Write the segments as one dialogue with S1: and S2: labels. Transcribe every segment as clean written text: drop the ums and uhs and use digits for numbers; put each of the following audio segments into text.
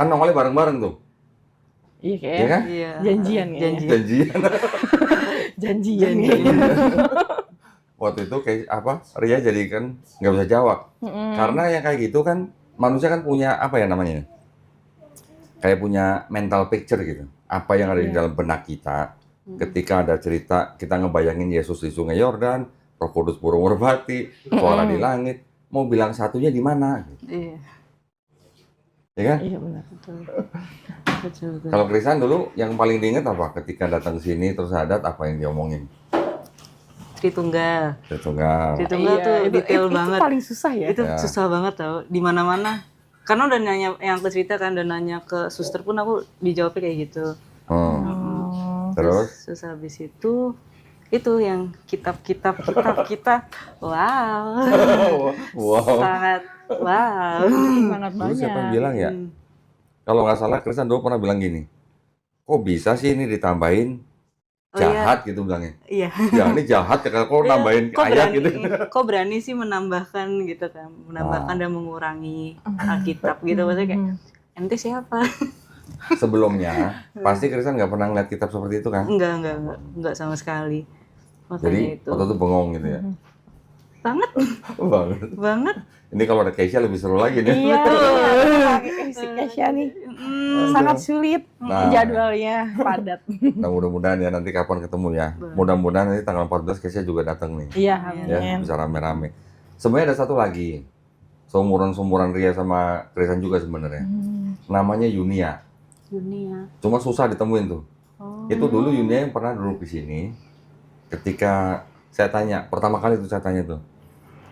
S1: Kan nongolnya bareng-bareng tuh.
S2: Iya
S1: Iya
S2: kayak
S1: kan?
S3: Iya.
S2: janjian kayaknya.
S1: Janjian.
S2: Janjian kayaknya.
S1: Waktu itu kayak apa? Ria jadi kan nggak bisa jawab. Karena yang kayak gitu kan manusia kan punya apa ya namanya? Kayak punya mental picture gitu. Apa yang ada di dalam benak kita. Ketika ada cerita kita ngebayangin Yesus di Sungai Yordan, Roh Kudus burung merpati, suara di langit. Mau bilang satunya di mana?
S3: Iya.
S1: Ya kan?
S2: Iya benar.
S3: Betul.
S1: Kalau Krisan dulu yang paling diinget apa? Ketika datang ke sini terus adat apa yang diomongin?
S3: Tritunggal.
S1: Tritunggal.
S3: Tritunggal tuh detail banget.
S2: Itu paling susah ya.
S3: Itu susah banget tau. Di mana-mana. Karena udah nanya yang aku cerita kan, udah nanya ke suster pun aku dijawabnya kayak gitu.
S1: Terus?
S3: Terus habis itu yang kitab kita, wow, sangat wow.
S2: Sangat
S1: Dulu siapa yang
S2: banyak.
S1: bilang ya? Kalau nggak salah Krisan dulu pernah bilang gini, kok bisa sih ini ditambahin jahat gitu bilangnya.
S3: Iya.
S1: Ya ini jahat ya kalau nambahin
S3: Kok
S1: ayat
S3: berani,
S1: gitu.
S3: kok berani sih menambahkan gitu kan, menambahkan dan mengurangi Alkitab gitu, maksudnya kayak ente siapa?
S1: Sebelumnya pasti Krisan nggak pernah ngeliat kitab seperti itu kan?
S3: Enggak sama sekali. Makanya
S1: Jadi
S3: itu.
S1: waktu itu bengong gitu ya.
S3: Banget.
S1: Banget. Ini kalau ada Keisha lebih seru lagi nih.
S2: Iya. Si Kesha nih sangat sulit jadwalnya padat.
S1: Nah mudah-mudahan ya nanti kapan ketemu ya. Mudah-mudahan nanti tanggal 14 Keisha juga datang nih.
S2: Iya,
S1: Ya,
S2: amin.
S1: bisa rame-rame. Sebenarnya ada satu lagi. Seumuran Ria sama Krisan juga sebenarnya. Namanya Yunia. Cuma susah ditemuin tuh. Itu dulu Yunia yang pernah duduk di sini. Ketika saya tanya, pertama kali itu saya tanya tuh.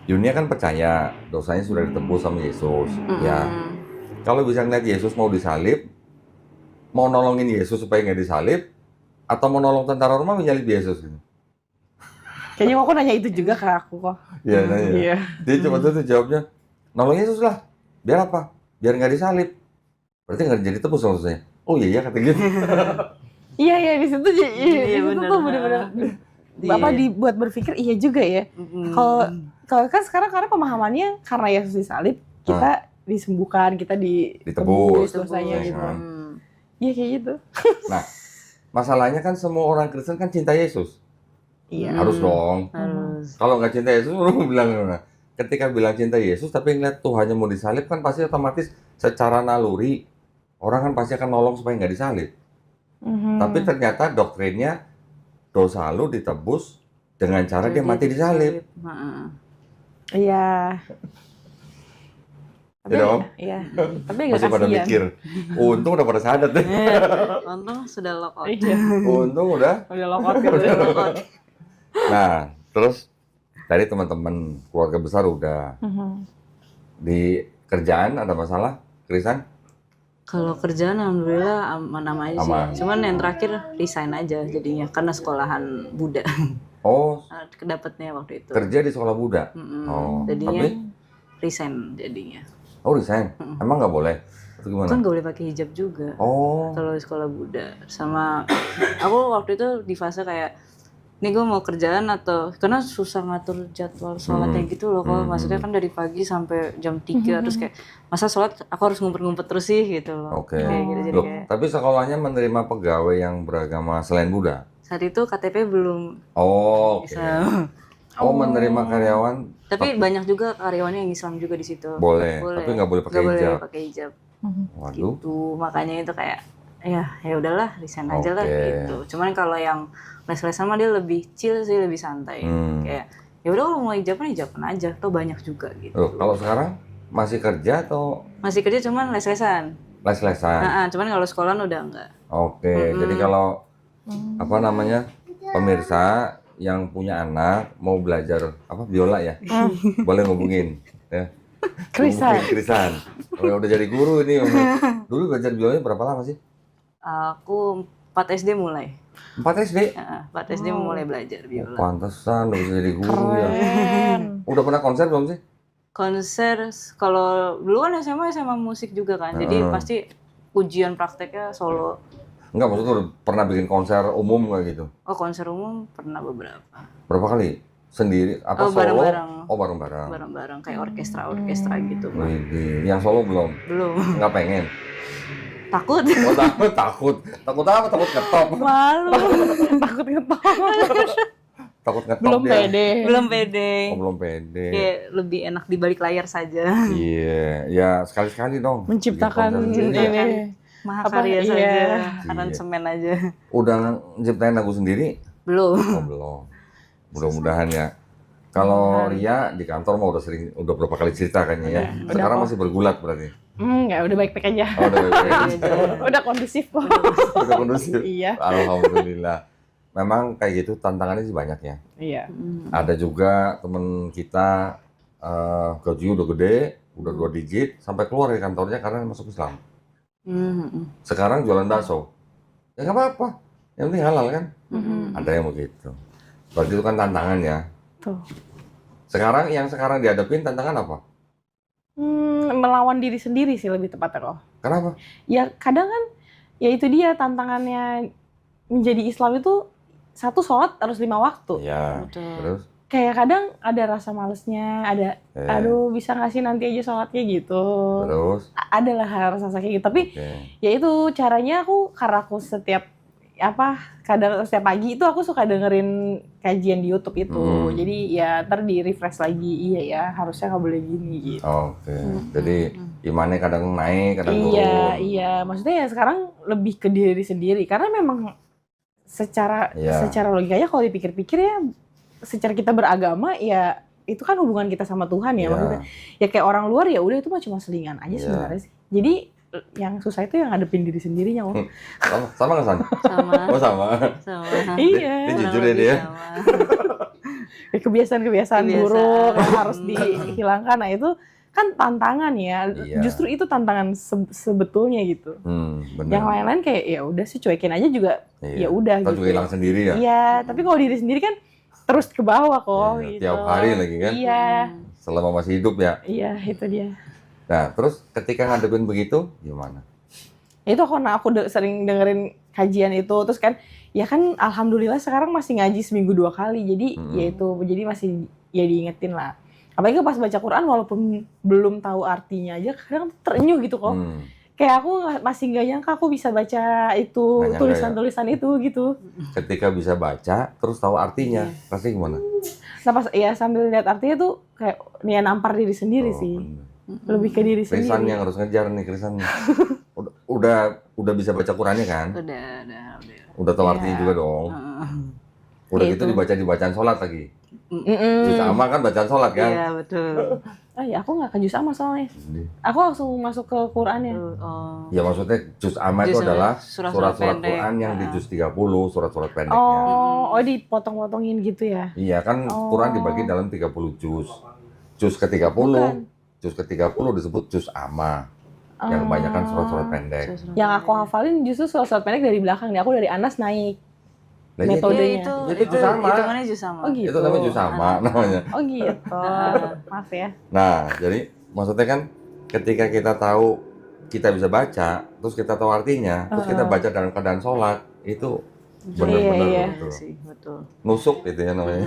S1: Yunia kan percaya dosanya sudah ditebus sama Yesus. Ya. Kalau bisa ngeliat Yesus mau disalib, mau nolongin Yesus supaya nggak disalib, atau mau nolong tentara Roma menyalib Yesus gitu.
S2: Kayaknya kok nanya itu juga ke aku kok.
S1: Iya, nanya.
S2: Iya.
S1: Dia cuma tuh jawabnya, nolong Yesus lah. Biar apa? Biar nggak disalib. Berarti nggak jadi tebus maksudnya. Oh iya kata gitu.
S2: Iya di situ itu
S3: bener.
S2: tuh benar-benar Bapak dibuat berpikir iya juga ya. Kalau kan sekarang karena pemahamannya karena Yesus disalib kita disembuhkan, kita ditebus dosanya gitu. Iya kayak gitu.
S1: Nah, masalahnya kan semua orang Kristen kan cinta Yesus.
S2: Iya.
S1: Harus dong.
S3: Harus.
S1: Kalau nggak cinta Yesus, lu bilang gimana? Ketika bilang cinta Yesus, tapi ngeliat Tuhannya mau disalib kan pasti otomatis secara naluri orang kan pasti akan nolong supaya nggak disalib. Tapi ternyata doktrinnya dosa lu ditebus dengan cara dia mati disalib.
S2: Iya.
S1: Ya dong?
S2: Iya. Tapi agak
S1: Masih pada
S2: kasihan.
S1: mikir. Untung udah pada sadar deh.
S3: Untung sudah lock out.
S2: Iya.
S1: Untung udah.
S2: Udah lokot gitu.
S1: Nah, terus tadi teman-teman keluarga besar udah. Di kerjaan ada masalah, Krisan?
S3: Kalau kerjaan alhamdulillah aman-aman aja sih.
S1: Aman.
S3: Cuman yang terakhir resign aja jadinya karena sekolahan Buddha.
S1: Oh,
S3: Kedapatnya waktu itu.
S1: kerja di sekolah Buddha. Oh,
S3: Jadinya
S1: tapi
S3: resign jadinya.
S1: oh resign. Emang nggak boleh? Atau gimana?
S3: Kan gak boleh pakai hijab juga.
S1: Oh,
S3: Kalau di sekolah Buddha. Sama aku waktu itu di fase kayak nih gue mau kerjaan atau karena susah ngatur jadwal sholatnya gitu loh. Kalau maksudnya kan dari pagi sampai jam 3 terus kayak masa sholat aku harus ngumpet-ngumpet terus sih gitu loh.
S1: oke.
S3: Kayak gitu, jadi
S1: Loh,
S3: kayak
S1: tapi sekolahnya menerima pegawai yang beragama selain Buddha?
S3: saat itu KTP belum
S1: Oh, oke.
S3: bisa.
S1: Oh, menerima karyawan
S3: Tapi banyak juga karyawannya yang Islam juga di situ.
S1: boleh, tapi nggak boleh pakai
S3: Nggak boleh
S1: hijab.
S3: pakai hijab.
S1: Waduh.
S3: Gitu. Makanya itu kayak ya udahlah resign aja lah
S1: Oke.
S3: gitu. Cuman kalau yang les-lesan mah dia lebih chill sih, lebih santai. Kayak ya udah kalau mau hijaban aja, tuh banyak juga gitu.
S1: Loh, kalau sekarang masih kerja atau
S3: Masih kerja cuman les-lesan.
S1: les-lesan?
S3: Cuman kalau sekolahan udah enggak.
S1: Oke, jadi kalau apa namanya pemirsa yang punya anak mau belajar apa biola ya, boleh ngubungin ya.
S2: Krisan.
S1: Ngubungin Krisan. Oh, udah jadi guru ini. Dulu belajar biolanya berapa lama sih?
S3: Aku 4 SD mulai.
S1: 4 SD?
S3: 4 SD mulai belajar biola.
S1: Pantesan udah bisa jadi guru ya.
S2: Keren.
S1: Udah pernah konser belum sih?
S3: Konser kalau dulu kan SMA musik juga kan. Jadi pasti ujian prakteknya solo.
S1: Enggak, maksudnya udah pernah bikin konser umum kayak gitu?
S3: Oh, konser umum pernah beberapa.
S1: Berapa kali? Sendiri apa
S3: Oh,
S1: solo?
S3: bareng-bareng.
S1: Oh, bareng-bareng.
S3: Bareng-bareng kayak orkestra gitu.
S1: Widih, yang solo belum?
S3: Belum.
S1: Nggak pengen?
S3: Takut.
S1: Oh, takut. Takut apa? Takut ngetop.
S2: Malu. Takut ngetop.
S1: Takut ngetop
S2: Belum
S1: dia.
S2: pede.
S3: Belum pede.
S1: Oh, belum pede.
S3: Kayak lebih enak di balik layar saja.
S1: Iya, ya sekali-sekali dong.
S2: Menciptakan
S1: Bikin konser sendiri.
S2: ini.
S3: Mahakarya
S2: Apa?
S3: saja,
S2: Iya.
S3: aransemen aja.
S1: Udah nyiptain lagu sendiri?
S3: Belum.
S1: Oh, belum. Mudah-mudahan ya. Kalau Ria di kantor mah udah berapa kali cerita kayaknya ya.
S2: Udah
S1: Sekarang
S2: kok.
S1: masih bergulat berarti.
S2: Enggak, udah baik-baik aja.
S1: Oh, udah baik-baik.
S2: Udah kondusif kok.
S1: Udah kondusif.
S2: Iya.
S1: Alhamdulillah. Memang kayak gitu tantangannya sih banyak ya.
S2: Iya.
S1: Ada juga temen kita gaji udah gede, udah 2 digit, sampai keluar dari kantornya karena masuk Islam. Sekarang jualan bakso. Ya nggak apa-apa. Yang penting halal kan. Ada yang begitu. Berarti itu kan tantangan ya.
S2: Tuh.
S1: Yang sekarang dihadapin tantangan apa?
S2: Melawan diri sendiri sih lebih tepatnya kok.
S1: Kenapa?
S2: Ya kadang kan, ya itu dia tantangannya menjadi Islam itu satu sholat harus 5 waktu.
S1: Iya.
S3: Betul.
S1: Terus?
S2: Kayak kadang ada rasa malesnya, ada aduh bisa nggak sih nanti aja sholatnya gitu.
S1: Terus?
S2: Adalah rasa kayak gitu. Tapi
S1: Oke.
S2: ya itu caranya karena aku kadang setiap pagi itu aku suka dengerin kajian di YouTube itu. Jadi ya ntar di refresh lagi, iya ya harusnya nggak boleh gini gitu.
S1: Oke. Jadi imannya kadang naik, kadang turun.
S2: Iya. Maksudnya ya sekarang lebih ke diri sendiri karena memang secara logikanya kalau dipikir-pikir ya, secara kita beragama ya itu kan hubungan kita sama Tuhan ya. Maksudnya ya kayak orang luar ya udah itu mah cuma selingan aja sebenarnya sih. Jadi yang susah itu yang ngadepin diri sendirinya.
S1: Sama nggak San?
S3: Sama.
S1: Oh sama.
S2: Iya.
S1: Dia jujur ya dia.
S2: Kebiasaan buruk yang harus dihilangkan. Nah itu kan tantangan ya. Justru itu tantangan sebetulnya gitu.
S1: Bener.
S2: Yang lain-lain kayak ya udah sih cuekin aja juga. Ya udah
S1: gitu. Juga hilang sendiri ya.
S2: Iya. Tapi kalau diri sendiri kan terus ke bawah kok. Gitu.
S1: Tiap hari lagi kan.
S2: Iya.
S1: Selama masih hidup ya.
S2: Iya itu dia.
S1: Nah, terus ketika ngadepin begitu, gimana?
S2: Itu karena aku sering dengerin kajian itu, terus kan, ya kan alhamdulillah sekarang masih ngaji seminggu 2 kali, jadi ya itu, jadi masih ya diingetin lah. Apalagi pas baca Quran walaupun belum tahu artinya aja, kadang terenyuh gitu kok. Kayak aku masih nggak nyangka aku bisa baca itu, tulisan-tulisan itu gitu.
S1: Ketika bisa baca, terus tahu artinya, rasanya gimana?
S2: Nah pas ya sambil lihat artinya tuh kayak ya nampar diri sendiri sih.
S1: Bener.
S2: Lebih ke diri sendiri.
S1: Krisan yang harus ngejar nih, Krisan. Udah bisa baca Qurannya kan? Udah tahu artinya juga dong. Udah gitu dibaca di bacaan sholat lagi. Juz amma kan bacaan sholat kan?
S3: Iya betul.
S2: Ya aku nggak ke juz amma soalnya. Aku langsung masuk ke Qurannya.
S1: Ya maksudnya juz amma itu adalah surat-surat Quran yang di juz 30, surat-surat pendeknya.
S2: Oh dipotong-potongin gitu ya?
S1: Iya kan Quran dibagi dalam 30 juz. Juz ke-30, juz ke-30 disebut juz amma. Yang kebanyakan surat-surat pendek.
S2: Yang aku hafalin justru surat-surat pendek dari belakang nih. Aku dari Anas naik. Metodenya.
S1: Itu juz amma.
S3: Hitungannya juz amma.
S2: Oh gitu.
S1: Itu namanya juz amma namanya.
S2: Oh gitu. Maaf ya.
S1: Nah, jadi maksudnya kan ketika kita tahu kita bisa baca, terus kita tahu artinya, terus kita baca dalam keadaan sholat, itu benar-benar
S3: betul.
S1: nusuk gitu ya namanya.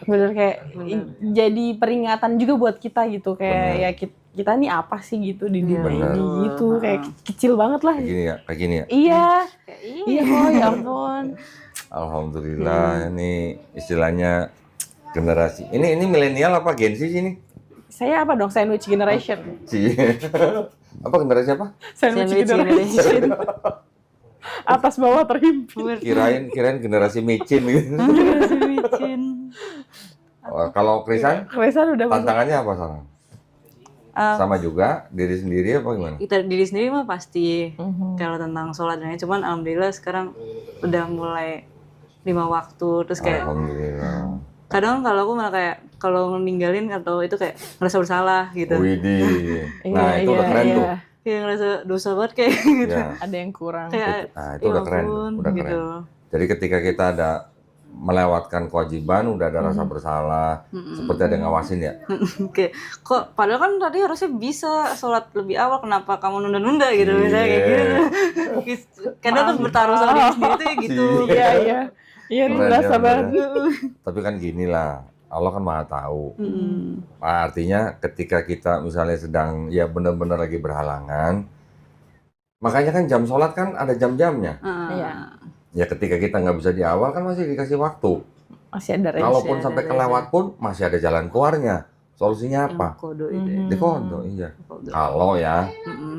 S2: Bener kayak jadi peringatan juga buat kita gitu. Kayak ya kita nih apa sih gitu di dunia ini gitu. Kayak kecil banget lah.
S1: Kayak gini ya?
S2: Iya. Iya kok, ya ampun.
S1: Alhamdulillah, ini istilahnya generasi. Ini milenial apa Gen Z sih ini?
S2: Saya apa dong? Sandwich generation.
S1: Apa generasi apa?
S2: Sandwich generation. Atas bawah terhimpun.
S1: Kirain generasi micin gitu.
S3: Generasi micin.
S1: Kalau Krisan
S2: udah
S1: tantangannya apa sekarang? Sama juga diri sendiri apa gimana?
S3: Diri sendiri mah pasti kalau tentang sholatnya, cuman alhamdulillah sekarang udah mulai 5 waktu, terus kayak
S1: alhamdulillah.
S3: Kadang kalau aku malah kayak kalau ninggalin atau itu kayak ngerasa bersalah gitu.
S1: Widih. Nah, itu udah keren tuh.
S3: Kayak ngerasa dosa banget kayak gitu.
S2: Ada yang kurang.
S3: Kayak,
S1: itu udah keren, udah keren.
S3: Gitu.
S1: Jadi ketika kita ada melewatkan kewajiban, udah ada rasa bersalah, seperti ada yang ngawasin ya.
S3: Kayak kok padahal kan tadi harusnya bisa sholat lebih awal, kenapa kamu nunda-nunda gitu misalnya kayak gitu. Kadang tuh bertaruh sama diri sendiri tuh ya gitu.
S2: Iya, berasa banget.
S1: Tapi kan gini lah, Allah kan maha tahu. Artinya ketika kita misalnya sedang ya benar-benar lagi berhalangan, makanya kan jam sholat kan ada jam-jamnya.
S2: Iya.
S1: Ya ketika kita nggak bisa di awal kan masih dikasih waktu.
S2: Masih ada range.
S1: Kalaupun sampai kelewat pun masih ada jalan keluarnya. Solusinya apa?
S3: Kodo itu ya.
S1: Di kodo, iya.
S3: Kodo.
S1: Kalau ya,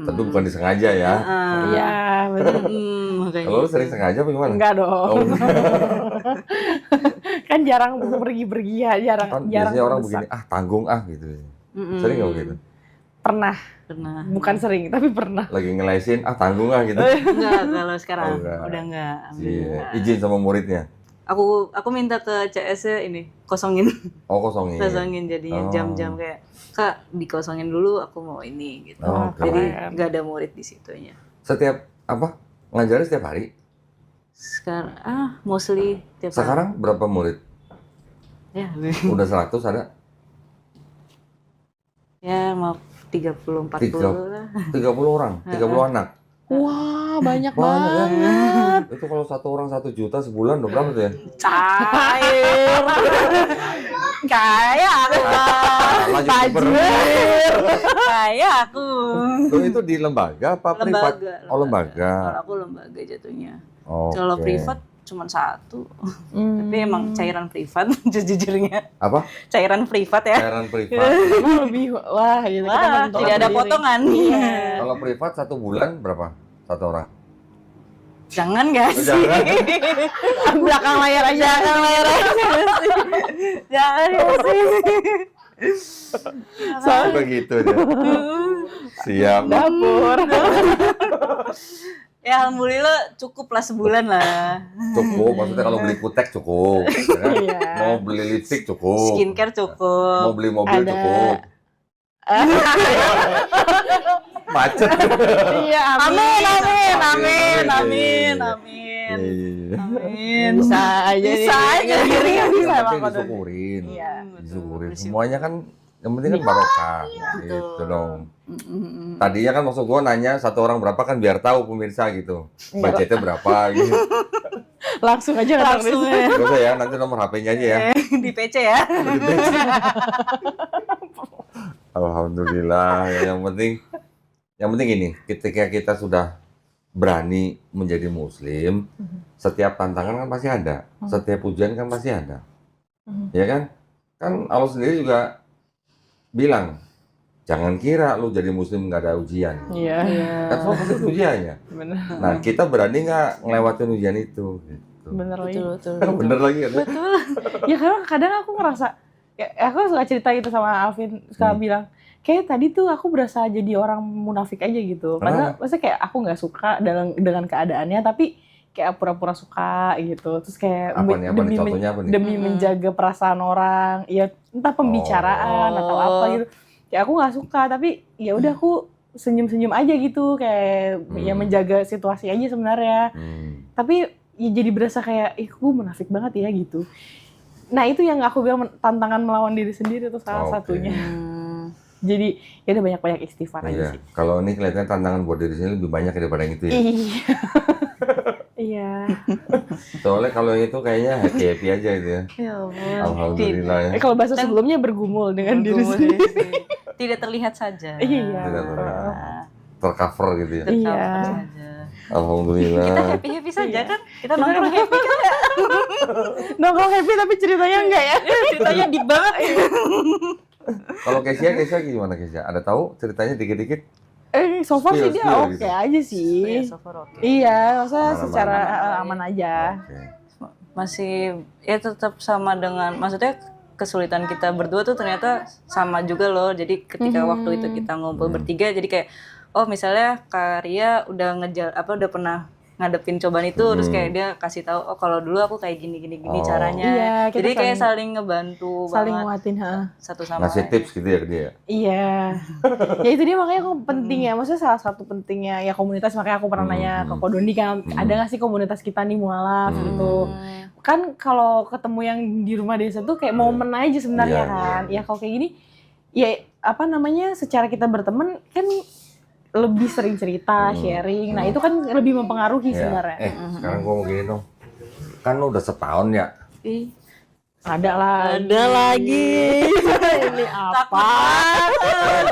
S1: tapi bukan disengaja ya.
S2: Iya, betul.
S3: Makanya
S1: Kalau lu
S3: itu.
S1: sering sengaja apa gimana?
S2: Enggak dong.
S1: Oh,
S2: Kan jarang pergi-pergi ya, jarang
S1: kan
S2: jarang
S1: biasanya orang
S2: mendesak.
S1: begini, tanggung gitu. Sering nggak begitu?
S2: Pernah,
S3: Pernah.
S2: bukan sering, tapi pernah.
S1: Lagi ngelesin, tanggung gitu.
S3: Enggak, kalau sekarang
S1: Oh, enggak.
S3: udah enggak.
S1: Iya, izin sama muridnya.
S3: Aku minta ke CS-nya ini kosongin
S1: Oh, kosongin.
S3: kosongin jadinya
S1: Oh.
S3: jam-jam kayak Kak dikosongin dulu aku mau ini gitu.
S1: Oh,
S3: Jadi
S2: keren.
S3: nggak ada murid di situnya.
S1: Setiap apa? Ngajarin setiap hari?
S3: Sekarang mostly tiap hari.
S1: Sekarang berapa murid?
S3: Ya,
S1: Udah 100 ada?
S3: ya mau 30 40 lah.
S1: 30 orang, 30 anak.
S2: Wah, banyak
S1: Banyak ya?
S2: banget.
S1: Itu kalau satu orang 1 juta sebulan udah berapa tuh ya?
S2: Cair. Kayak aku.
S1: Lanjut,
S2: Tajir.
S3: Kayak aku.
S1: Loh, itu di lembaga apa privat?
S3: Lembaga.
S1: Oh, lembaga.
S3: Kalau aku lembaga jatuhnya.
S1: Oke.
S3: Kalau privat cuma satu.
S2: Hmm.
S3: Tapi emang cairan privat jujurnya.
S1: Apa?
S3: Cairan privat ya.
S1: Cairan privat.
S2: Lebih wah gitu. Kita
S3: Wah,
S2: menentukan
S3: tidak ada
S2: sendiri.
S3: potongan.
S2: Iya.
S1: Kalau privat 1 bulan berapa? Satu orang?
S3: Jangan gak sih?
S1: Jangan.
S2: Belakang layar aja.
S3: Jangan layar aja sih. Jangan ya sih.
S1: Sampai gitu aja. Siap.
S2: Dapur.
S3: Ya alhamdulillah cukup lah sebulan lah.
S1: Cukup, maksudnya kalau beli kutek cukup. Ya kan?
S2: Iya.
S1: Mau beli lipstick cukup.
S3: Skincare
S1: Mau
S3: cukup.
S1: beli mobil
S2: Ada.
S1: cukup. Macet.
S2: Iya,
S3: Amin, amin, amin,
S1: Amin.
S3: amin,
S1: Iya,
S3: amin.
S1: iya.
S3: Amin.
S2: Bisa aja.
S3: Bisa aja.
S2: Diri kan bisa
S1: Yang
S2: emang
S1: penting
S2: kodok.
S1: disyukurin.
S2: Iya.
S1: Disyukurin. Semuanya kan yang penting kan barokah. Gitu dong. Tadinya kan maksud gua nanya satu orang berapa kan biar tahu pemirsa gitu. Budgetnya berapa gitu.
S2: Langsung aja nggak
S3: Langsung
S2: tahu.
S3: ya.
S1: Gak usah ya, nanti nomor HP-nya aja ya.
S3: Di PC ya.
S1: Alhamdulillah. Yang penting ini, ketika kita sudah berani menjadi muslim, setiap tantangan kan pasti ada, setiap ujian kan pasti ada. Ya kan? Kan Allah sendiri juga bilang, jangan kira lu jadi muslim nggak ada ujian.
S2: Iya.
S1: Kan semua pasti ada ujiannya.
S2: Bener.
S1: Nah, kita berani nggak ngelewatin ujian itu? Gitu.
S2: Bener lagi.
S3: Betul.
S1: Bener lagi kan?
S3: Betul.
S2: Ya karena kadang aku ngerasa, ya, aku suka cerita gitu sama Alvin, suka bilang, kayak tadi tuh aku berasa jadi orang munafik aja gitu. Padahal maksudnya kayak aku nggak suka dengan keadaannya, tapi kayak pura-pura suka gitu. Terus kayak
S1: Apa nih, contohnya apa nih?
S2: demi menjaga perasaan orang, ya entah pembicaraan atau apa gitu. Ya aku nggak suka, tapi ya udah aku senyum-senyum aja gitu, kayak ya menjaga situasi aja sebenarnya. Tapi ya jadi berasa kayak, gue munafik banget ya gitu. Nah itu yang aku bilang tantangan melawan diri sendiri tuh salah satunya. Jadi ya udah banyak-banyak istighfar aja sih.
S1: Kalau ini kelihatannya tantangan buat diri sendiri lebih banyak daripada yang itu ya.
S2: Iya. Iya.
S1: Soalnya kalau yang itu kayaknya happy aja gitu ya.
S3: Ya ampun.
S1: Alhamdulillah ya.
S2: Kalau bahasa sebelumnya bergumul dengan diri sendiri.
S3: Tidak terlihat saja.
S2: Iya.
S1: Tidak terlihat. Tercover gitu ya.
S2: Iya.
S3: Tercover saja.
S1: Alhamdulillah.
S3: Kita happy saja kan? Kita nongkrong happy kan ya?
S2: Nongkrong happy tapi ceritanya enggak ya?
S3: Ceritanya deep banget.
S1: Kalau Kesia gimana Kesia? Ada tahu ceritanya dikit-dikit?
S2: So far sih dia
S1: Spill
S2: oke
S1: gitu.
S2: aja sih.
S3: Ya, so far oke.
S2: Iya, maksudnya
S1: Aman-aman.
S2: secara aman aja.
S1: Oke.
S3: Masih ya tetap sama dengan, maksudnya kesulitan kita berdua tuh ternyata sama juga loh. Jadi ketika waktu itu kita ngumpul bertiga, jadi kayak oh misalnya Kak Ria udah udah pernah ngadepin cobaan itu, terus kayak dia kasih tahu oh kalau dulu aku kayak gini
S1: Oh.
S3: caranya.
S2: Iya, kita
S3: jadi kayak saling ngebantu
S2: saling
S3: banget
S2: nguatin,
S3: satu sama
S1: Ngasih
S3: lain.
S1: tips gitu ya ke dia.
S2: Iya. Ya itu dia makanya aku penting ya. Maksudnya salah satu pentingnya ya komunitas, makanya aku pernah nanya ke Ko Dondi kan, ada nggak sih komunitas kita nih mualaf gitu. Kan kalau ketemu yang di rumah desa tuh kayak momen aja sebenarnya
S1: Iya,
S2: kan.
S1: iya.
S2: Ya kalau kayak gini ya apa namanya secara kita berteman kan lebih sering cerita, sharing. Nah, itu kan lebih mempengaruhi
S1: Ya.
S2: sebenarnya.
S1: Sekarang gua mau gini dong. Kan lu udah setahun ya.
S3: Ih,
S2: Ada lagi.
S3: Ada lagi.
S2: Ini apa?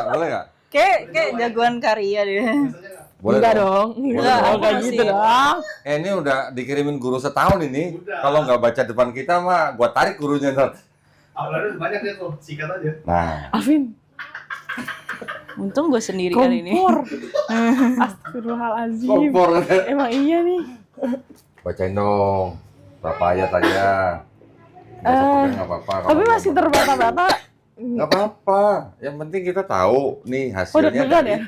S1: Boleh nggak?
S3: Kayak jagoan karya deh.
S1: Boleh
S2: Enggak
S1: dong.
S2: dong.
S1: Boleh
S2: Enggak
S1: dong.
S2: kayak
S3: Masih.
S2: gitu dong.
S1: Ini udah dikirimin guru setahun ini. Kalau nggak baca depan kita mah, gua tarik gurunya ntar.
S4: Apalagi banyak ya tuh, sikat aja.
S1: Nah,
S2: Afin,
S3: Untung gue sendiri kali ini.
S2: kompor. Astagfirullahaladzim.
S1: kompor.
S2: Emang iya nih.
S1: Bacain dong. Berapa ayat aja. Nggak usah pegang, nggak apa-apa. Kalau
S2: Tapi
S1: nggak
S2: masih
S1: apa-apa.
S2: terbata-bata.
S1: Nggak apa-apa. Yang penting kita tahu nih
S2: Oh,
S1: hasilnya
S2: deg-degan
S1: dari
S2: ya?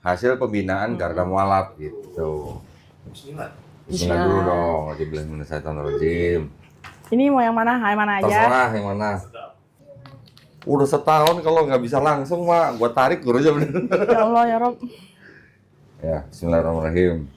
S1: hasil pembinaan Garda Mualaf gitu.
S4: Bismillah.
S1: Bismillah dulu dong. Bismillahirrahmanirrahim.
S2: Ini mau yang mana? Yang mana aja?
S1: Terserah yang mana. Udah setahun kalau nggak bisa langsung mah gua tarik gurunya bener.
S2: Ya Allah ya Rob.
S1: Ya, Bismillahirrahmanirrahim.